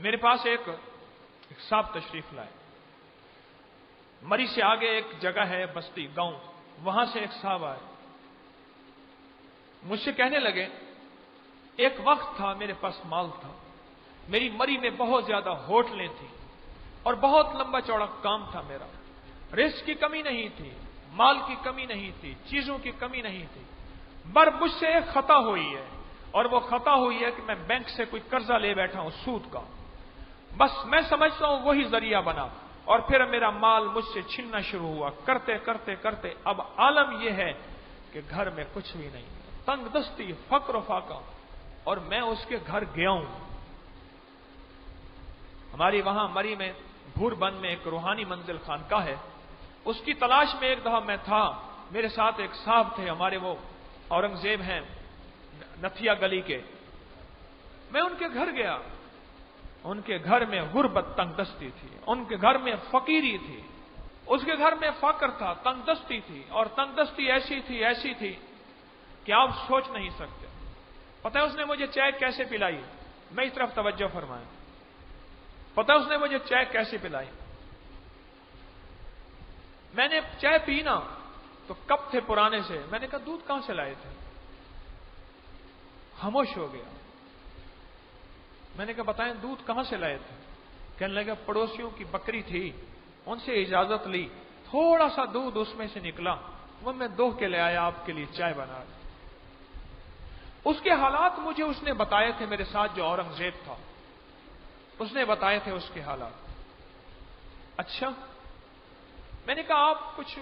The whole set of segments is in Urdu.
میرے پاس ایک صاحب تشریف لائے. مری سے آگے ایک جگہ ہے بستی گاؤں، وہاں سے ایک صاحب آئے. مجھ سے کہنے لگے ایک وقت تھا میرے پاس مال تھا، میری مری میں بہت زیادہ ہوٹلیں تھیں اور بہت لمبا چوڑا کام تھا میرا. رزق کی کمی نہیں تھی، مال کی کمی نہیں تھی، چیزوں کی کمی نہیں تھی. مجھ سے ایک خطا ہوئی ہے، اور وہ خطا ہوئی ہے کہ میں بینک سے کوئی قرضہ لے بیٹھا ہوں سود کا. بس میں سمجھتا ہوں وہی ذریعہ بنا، اور پھر میرا مال مجھ سے چھننا شروع ہوا. کرتے کرتے کرتے اب عالم یہ ہے کہ گھر میں کچھ بھی نہیں، تنگ دستی، فقر و فاقہ. اور میں اس کے گھر گیا ہوں. ہماری وہاں مری میں بھور بند میں ایک روحانی منزل خانقاہ ہے، اس کی تلاش میں ایک دفعہ میں تھا. میرے ساتھ ایک صاحب تھے ہمارے، وہ اورنگزیب ہیں نتھیا گلی کے. میں ان کے گھر گیا. ان کے گھر میں غربت، تنگ دستی تھی. ان کے گھر میں فقیری تھی. اس کے گھر میں فقر تھا، تنگ دستی تھی. اور تنگ دستی ایسی تھی کہ آپ سوچ نہیں سکتے. پتہ ہے اس نے مجھے چائے کیسے پلائی؟ میں اس طرف توجہ فرمائیں. پتہ ہے اس نے مجھے چائے کیسے پلائی؟ میں نے چائے پی نا تو کپ تھے پرانے سے. میں نے کہا دودھ کہاں سے لائے تھے؟ خاموش ہو گیا. میں نے کہا بتائیں دودھ کہاں سے لائے تھے؟ کہنے لگا پڑوسیوں کی بکری تھی، ان سے اجازت لی، تھوڑا سا دودھ اس میں سے نکلا، وہ میں دوہ کے لے آیا، آپ کے لیے چائے بنا. اس کے حالات مجھے اس نے بتائے تھے. میرے ساتھ جو اورنگزیب تھا اس نے بتائے تھے اس کے حالات. اچھا، میں نے کہا آپ کچھ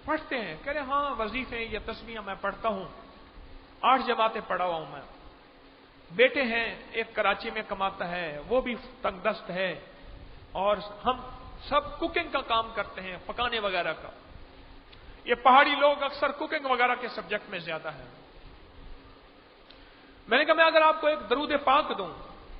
پڑھتے ہیں؟ کہہ رہے ہاں وظیفے یا تسبیحاں میں پڑھتا ہوں، 8 جماعتیں پڑھا ہوا ہوں میں. بیٹے ہیں، ایک کراچی میں کماتا ہے، وہ بھی تنگ دست ہے، اور ہم سب کوکنگ کا کام کرتے ہیں، پکانے وغیرہ کا. یہ پہاڑی لوگ اکثر کوکنگ وغیرہ کے سبجیکٹ میں زیادہ ہیں. میں نے کہا میں اگر آپ کو ایک درود پاک دوں.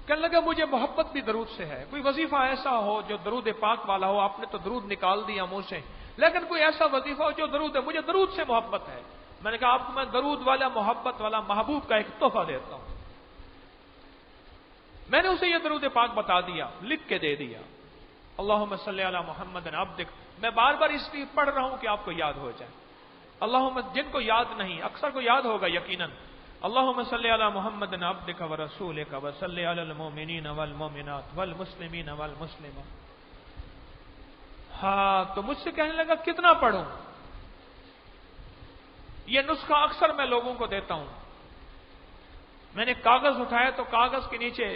کہنے لگا مجھے محبت بھی درود سے ہے. کوئی وظیفہ ایسا ہو جو درود پاک والا ہو. آپ نے تو درود نکال دیا منہ سے، لیکن کوئی ایسا وظیفہ ہو جو درود ہے. مجھے درود سے محبت ہے. میں نے کہا آپ کو میں درود والا، محبت والا، محبوب کا ایک تحفہ دیتا ہوں. میں نے اسے یہ درود پاک بتا دیا، لکھ کے دے دیا. اللہم صلی علی محمد عبدک. میں بار بار اس لیے پڑھ رہا ہوں کہ آپ کو یاد ہو جائے. اللہم، جن کو یاد نہیں، اکثر کو یاد ہوگا یقیناً. اللہم صلی علی محمد عبدک ورسولک وصلی علی المؤمنین والمؤمنات والمسلمین والمسلمات. ہاں، تو مجھ سے کہنے لگا کتنا پڑھوں؟ یہ نسخہ اکثر میں لوگوں کو دیتا ہوں. میں نے کاغذ اٹھایا تو کاغذ کے نیچے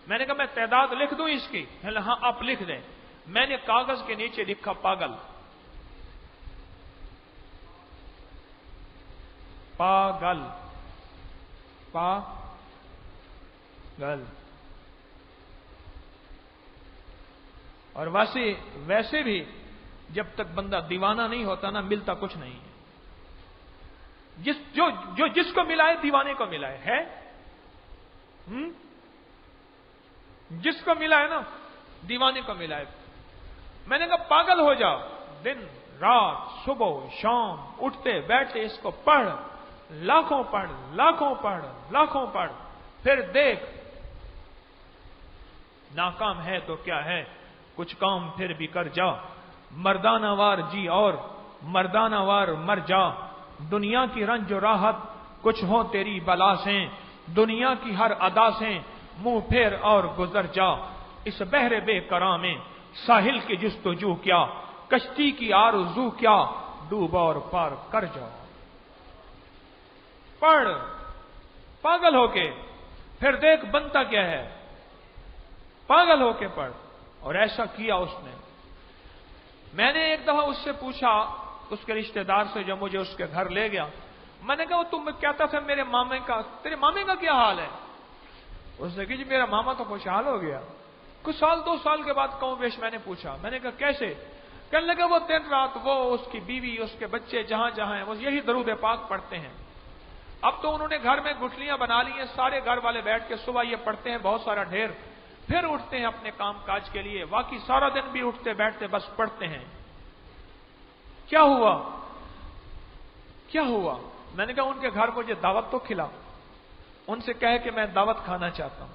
میں نے کہا میں تعداد لکھ دوں اس کی؟ ہاں آپ لکھ دیں. میں نے کاغذ کے نیچے لکھا پاگل. پاگل، پاگل. اور ویسے بھی جب تک بندہ دیوانہ نہیں ہوتا نا، ملتا کچھ نہیں ہے. جس کو ملا ہے دیوانے کو ملا ہے. جس کو ملا ہے نا دیوانے کو ملا ہے. میں نے کہا پاگل ہو جا، دن رات صبح شام اٹھتے بیٹھتے اس کو پڑھ، لاکھوں پڑھ، لاکھوں پڑھ، لاکھوں پڑھ، پھر دیکھ ناکام ہے تو کیا ہے، کچھ کام پھر بھی کر جا. مردانہ وار جی اور مردانہ وار مر جا. دنیا کی رنج و راحت کچھ ہو تیری بلا سے. دنیا کی ہر ادا سے منہ پھیر اور گزر جا. اس بحر بے کرا میں ساحل کی جستجو کیا، کشتی کی آرزو کیا، ڈوب اور پار کر جا. پڑھ پاگل ہو کے، پھر دیکھ بنتا کیا ہے. پاگل ہو کے پڑھ. اور ایسا کیا اس نے. میں نے ایک دفعہ اس سے پوچھا، اس کے رشتہ دار سے جو مجھے اس کے گھر لے گیا. میں نے کہا وہ تم کہتا تھا میرے مامے کا، تیرے مامے کا کیا حال ہے؟ اس نے کہا جی میرا ماما تو خوشحال ہو گیا. کچھ سال 2 سال کے بعد کم بیش میں نے پوچھا. میں نے کہا کیسے؟ کہنے لگا وہ دن رات وہ، اس کی بیوی، اس کے بچے جہاں جہاں ہیں وہ یہی درود پاک پڑھتے ہیں. اب تو انہوں نے گھر میں گٹھلیاں بنا لی ہیں، سارے گھر والے بیٹھ کے صبح یہ پڑھتے ہیں بہت سارا ڈھیر، پھر اٹھتے ہیں اپنے کام کاج کے لیے. باقی سارا دن بھی اٹھتے بیٹھتے بس پڑھتے ہیں. کیا ہوا؟ کیا ہوا؟ میں نے کہا ان کے گھر مجھے دعوت تو کھلا، ان سے کہے کہ میں دعوت کھانا چاہتا ہوں.